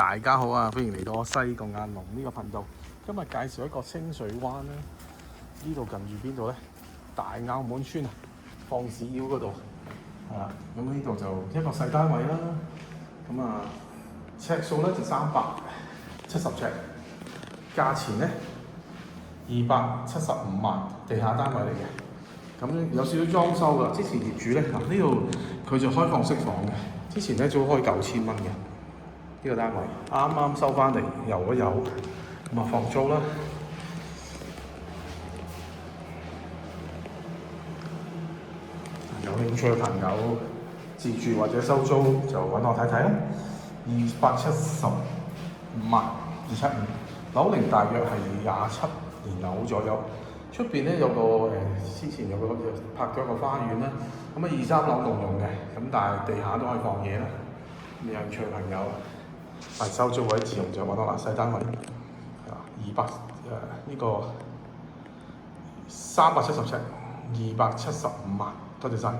大家好啊！歡迎嚟到西貢亞龍呢個頻道。今日介紹一個清水灣啦，呢度近住邊度咧？大澳門村啊，放屎繞嗰度係啦。咁呢度就一個細單位啦。咁啊，尺數咧就370尺，價錢咧275萬，地下單位嚟嘅。咁有少少裝修㗎。之前業主咧呢度佢就開放式房嘅，之前咧租開9000蚊嘅。呢個單位啱啱收翻嚟，油咗油，咁啊放租啦。有興趣嘅朋友自住或者收租就揾我睇睇啦。275萬275，樓齡大約係27年樓左右。出邊咧有個之前有個拍咗個花園啦，咁啊2、3樓共用嘅，咁但係地下都可以放嘢啦。有興趣嘅朋友係收租或者自用就揾到啦，細單位呢個370尺，275萬，多謝晒。